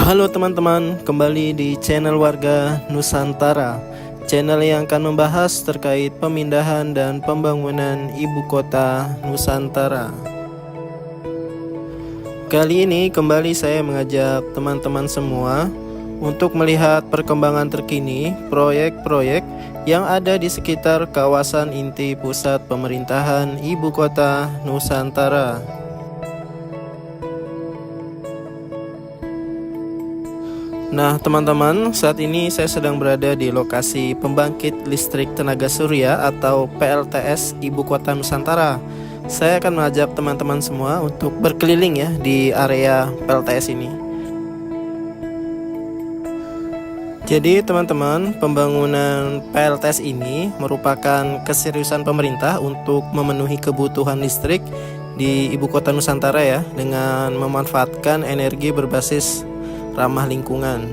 Halo teman-teman, kembali di channel Warga Nusantara, channel yang akan membahas terkait pemindahan dan pembangunan ibu kota Nusantara. Kali ini kembali saya mengajak teman-teman semua untuk melihat perkembangan terkini proyek-proyek yang ada di sekitar kawasan inti pusat pemerintahan ibu kota Nusantara. Nah teman-teman, saat ini saya sedang berada di lokasi pembangkit listrik tenaga surya atau PLTS Ibu Kota Nusantara. Saya akan mengajak teman-teman semua untuk berkeliling ya di area PLTS ini. Jadi teman-teman, pembangunan PLTS ini merupakan keseriusan pemerintah untuk memenuhi kebutuhan listrik di Ibu Kota Nusantara ya, dengan memanfaatkan energi berbasis ramah lingkungan.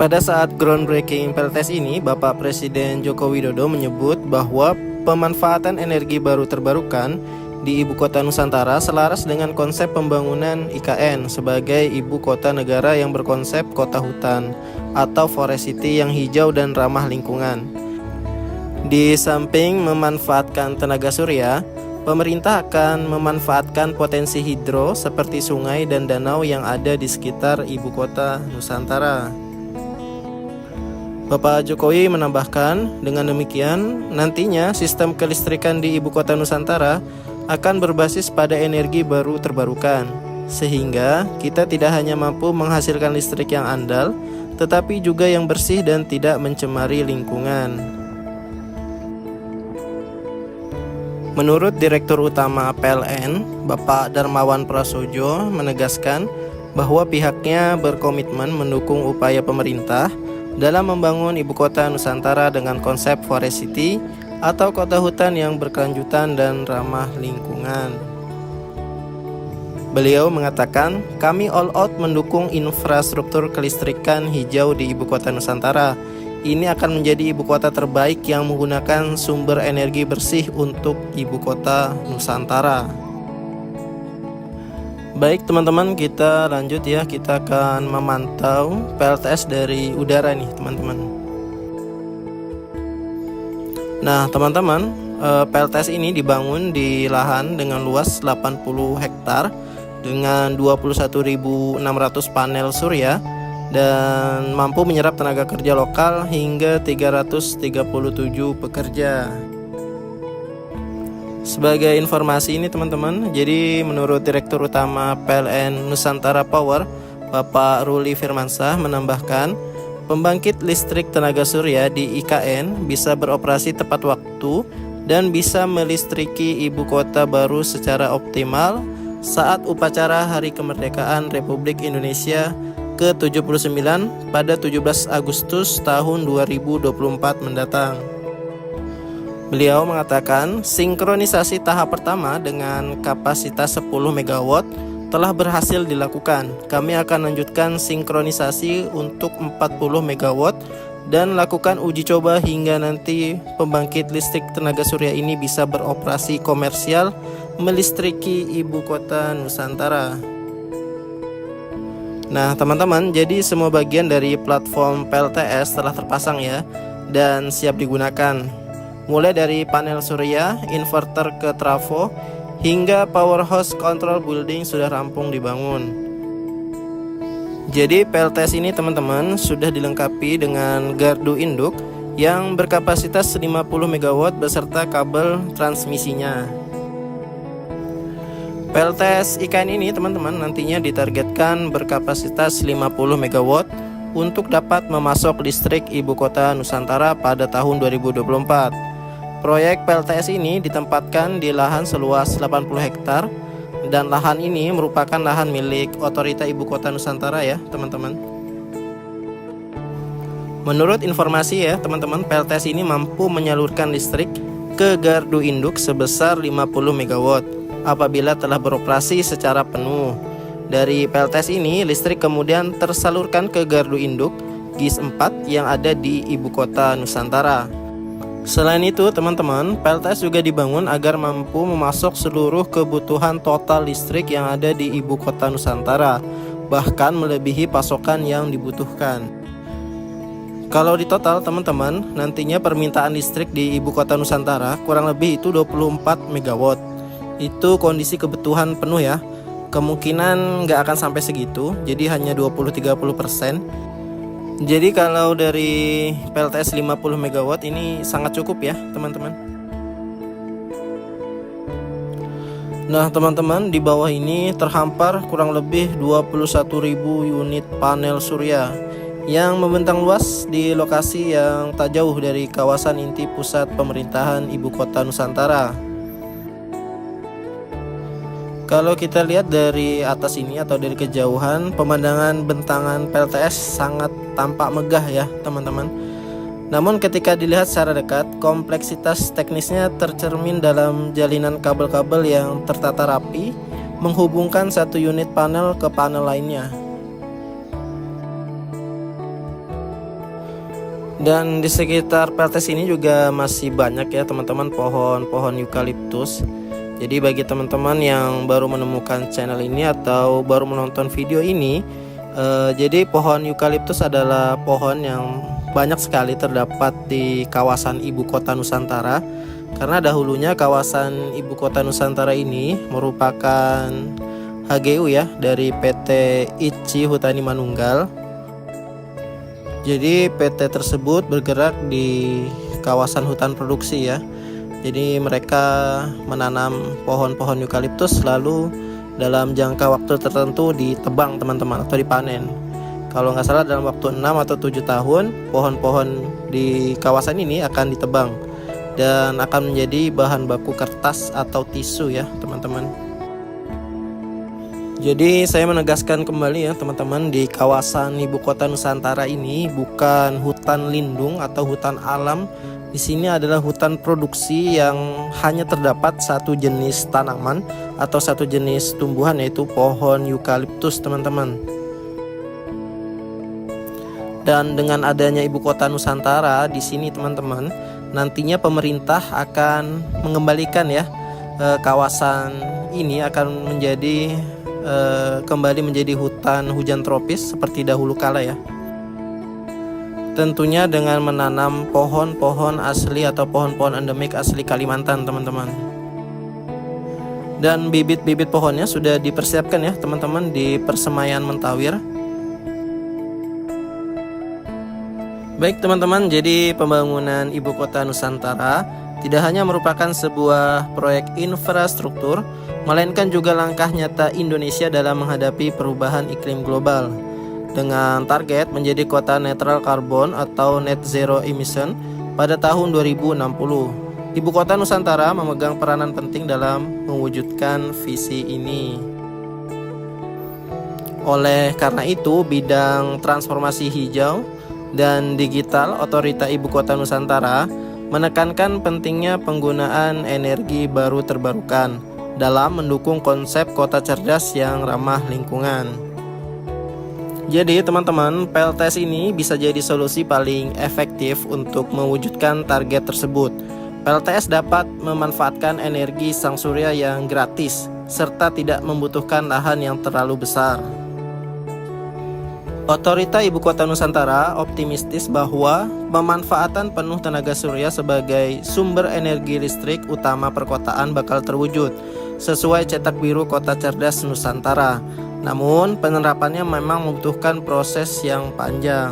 Pada saat groundbreaking PLTS ini, Bapak Presiden Joko Widodo menyebut bahwa pemanfaatan energi baru terbarukan di Ibu Kota Nusantara selaras dengan konsep pembangunan IKN sebagai ibu kota negara yang berkonsep kota hutan atau forest city yang hijau dan ramah lingkungan. Di samping memanfaatkan tenaga surya, pemerintah akan memanfaatkan potensi hidro seperti sungai dan danau yang ada di sekitar ibu kota Nusantara. Bapak Jokowi menambahkan, dengan demikian nantinya sistem kelistrikan di ibu kota Nusantara akan berbasis pada energi baru terbarukan, sehingga kita tidak hanya mampu menghasilkan listrik yang andal, tetapi juga yang bersih dan tidak mencemari lingkungan. Menurut Direktur Utama PLN, Bapak Darmawan Prasojo menegaskan bahwa pihaknya berkomitmen mendukung upaya pemerintah dalam membangun ibu kota Nusantara dengan konsep forest city atau kota hutan yang berkelanjutan dan ramah lingkungan. Beliau mengatakan, kami all out mendukung infrastruktur kelistrikan hijau di ibu kota Nusantara. Ini akan menjadi ibu kota terbaik yang menggunakan sumber energi bersih untuk ibu kota Nusantara. Baik teman-teman, kita lanjut ya. Kita akan memantau PLTS dari udara nih teman-teman. Nah teman-teman, PLTS ini dibangun di lahan dengan luas 80 hektar dengan 21.600 panel surya dan mampu menyerap tenaga kerja lokal hingga 337 pekerja. Sebagai informasi ini teman-teman, jadi menurut Direktur Utama PLN Nusantara Power, Bapak Ruli Firmansyah menambahkan, pembangkit listrik tenaga surya di IKN bisa beroperasi tepat waktu dan bisa melistriki ibu kota baru secara optimal saat upacara Hari Kemerdekaan Republik Indonesia ke-79 pada 17 Agustus tahun 2024 mendatang. Beliau mengatakan, sinkronisasi tahap pertama dengan kapasitas 10 MW telah berhasil dilakukan. Kami akan lanjutkan sinkronisasi untuk 40 MW dan lakukan uji coba hingga nanti pembangkit listrik tenaga surya ini bisa beroperasi komersial melistriki ibu kota Nusantara. Nah teman-teman, jadi semua bagian dari platform PLTS telah terpasang ya dan siap digunakan. Mulai dari panel surya, inverter ke trafo, hingga powerhouse control building sudah rampung dibangun. Jadi PLTS ini teman-teman sudah dilengkapi dengan gardu induk yang berkapasitas 50 MW beserta kabel transmisinya. PLTS IKN ini teman-teman nantinya ditargetkan berkapasitas 50 MW untuk dapat memasok listrik ibu kota Nusantara pada tahun 2024. Proyek PLTS ini ditempatkan di lahan seluas 80 hektar dan lahan ini merupakan lahan milik Otorita Ibu Kota Nusantara ya teman-teman. Menurut informasi ya teman-teman, PLTS ini mampu menyalurkan listrik ke gardu induk sebesar 50 MW apabila telah beroperasi secara penuh. Dari PLTS ini, listrik kemudian tersalurkan ke gardu induk GIS 4 yang ada di ibu kota Nusantara. Selain itu teman-teman, PLTS juga dibangun agar mampu memasok seluruh kebutuhan total listrik yang ada di ibu kota Nusantara, bahkan melebihi pasokan yang dibutuhkan. Kalau di total teman-teman, nantinya permintaan listrik di ibu kota Nusantara kurang lebih itu 24 MW. Itu kondisi kebutuhan penuh ya. Kemungkinan nggak akan sampai segitu, jadi hanya 20-30%. Jadi kalau dari PLTS 50 MW ini sangat cukup ya teman-teman. Nah teman-teman, di bawah ini terhampar kurang lebih 21.000 unit panel surya yang membentang luas di lokasi yang tak jauh dari kawasan inti pusat pemerintahan ibu kota Nusantara. Kalau kita lihat dari atas ini atau dari kejauhan, pemandangan bentangan PLTS sangat tampak megah ya teman-teman. Namun ketika dilihat secara dekat, kompleksitas teknisnya tercermin dalam jalinan kabel-kabel yang tertata rapi menghubungkan satu unit panel ke panel lainnya. Dan di sekitar PLTS ini juga masih banyak ya teman-teman pohon-pohon eukaliptus. Jadi bagi teman-teman yang baru menemukan channel ini atau baru menonton video ini, jadi pohon eukaliptus adalah pohon yang banyak sekali terdapat di kawasan ibu kota Nusantara. Karena dahulunya kawasan ibu kota Nusantara ini merupakan HGU ya dari PT ICI Hutani Manunggal. Jadi PT tersebut bergerak di kawasan hutan produksi ya. Jadi mereka menanam pohon-pohon eukaliptus lalu dalam jangka waktu tertentu ditebang teman-teman atau dipanen. Kalau nggak salah dalam waktu 6 atau 7 tahun pohon-pohon di kawasan ini akan ditebang dan akan menjadi bahan baku kertas atau tisu ya teman-teman. Jadi saya menegaskan kembali ya teman-teman, di kawasan ibu kota Nusantara ini bukan hutan lindung atau hutan alam. Di sini adalah hutan produksi yang hanya terdapat satu jenis tanaman atau satu jenis tumbuhan, yaitu pohon eukaliptus teman-teman. Dan dengan adanya ibu kota Nusantara di sini teman-teman, nantinya pemerintah akan mengembalikan ya kawasan ini akan menjadi kembali menjadi hutan hujan tropis seperti dahulu kala ya. Tentunya dengan menanam pohon-pohon asli atau pohon-pohon endemik asli Kalimantan teman-teman. Dan bibit-bibit pohonnya sudah dipersiapkan ya teman-teman di Persemaian Mentawir. Baik teman-teman, jadi pembangunan ibu kota Nusantara tidak hanya merupakan sebuah proyek infrastruktur, melainkan juga langkah nyata Indonesia dalam menghadapi perubahan iklim global. Dengan target menjadi kota netral karbon atau net zero emission pada tahun 2060. Ibu kota Nusantara memegang peranan penting dalam mewujudkan visi ini. Oleh karena itu, bidang transformasi hijau dan digital Otorita Ibu Kota Nusantara menekankan pentingnya penggunaan energi baru terbarukan dalam mendukung konsep kota cerdas yang ramah lingkungan. Jadi teman-teman, PLTS ini bisa jadi solusi paling efektif untuk mewujudkan target tersebut. PLTS dapat memanfaatkan energi sang surya yang gratis serta tidak membutuhkan lahan yang terlalu besar. Otorita Ibu Kota Nusantara optimistis bahwa pemanfaatan penuh tenaga surya sebagai sumber energi listrik utama perkotaan bakal terwujud sesuai cetak biru Kota Cerdas Nusantara. Namun penerapannya memang membutuhkan proses yang panjang.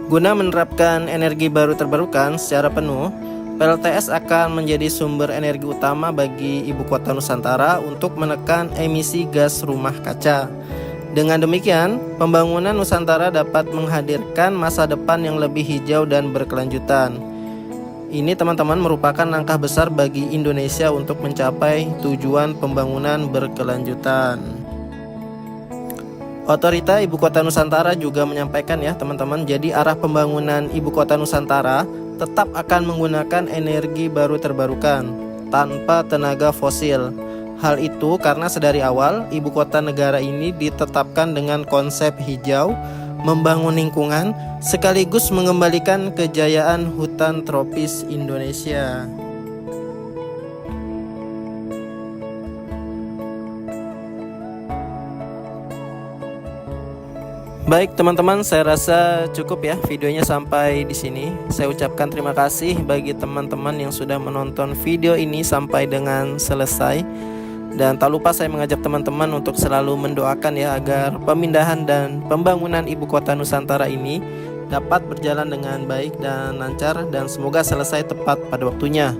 Guna menerapkan energi baru terbarukan secara penuh, PLTS akan menjadi sumber energi utama bagi Ibu Kota Nusantara untuk menekan emisi gas rumah kaca. Dengan demikian, pembangunan Nusantara dapat menghadirkan masa depan yang lebih hijau dan berkelanjutan. Ini teman-teman merupakan langkah besar bagi Indonesia untuk mencapai tujuan pembangunan berkelanjutan. Otorita Ibu Kota Nusantara juga menyampaikan ya teman-teman, jadi arah pembangunan Ibu Kota Nusantara tetap akan menggunakan energi baru terbarukan tanpa tenaga fosil. Hal itu karena sedari awal Ibu Kota negara ini ditetapkan dengan konsep hijau, membangun lingkungan, sekaligus mengembalikan kejayaan hutan tropis Indonesia. Baik teman-teman, saya rasa cukup ya videonya sampai di sini. Saya ucapkan terima kasih bagi teman-teman yang sudah menonton video ini sampai dengan selesai. Dan tak lupa saya mengajak teman-teman untuk selalu mendoakan ya agar pemindahan dan pembangunan ibu kota Nusantara ini dapat berjalan dengan baik dan lancar, dan semoga selesai tepat pada waktunya.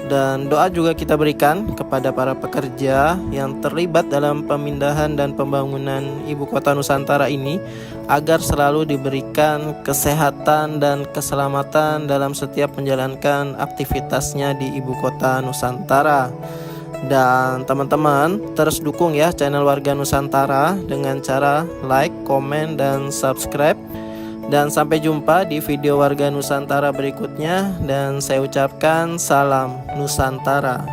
Dan doa juga kita berikan kepada para pekerja yang terlibat dalam pemindahan dan pembangunan ibu kota Nusantara ini agar selalu diberikan kesehatan dan keselamatan dalam setiap menjalankan aktivitasnya di ibu kota Nusantara. Dan teman-teman terus dukung ya channel Warga Nusantara dengan cara like, komen, dan subscribe. Dan sampai jumpa di video Warga Nusantara berikutnya, dan saya ucapkan salam Nusantara.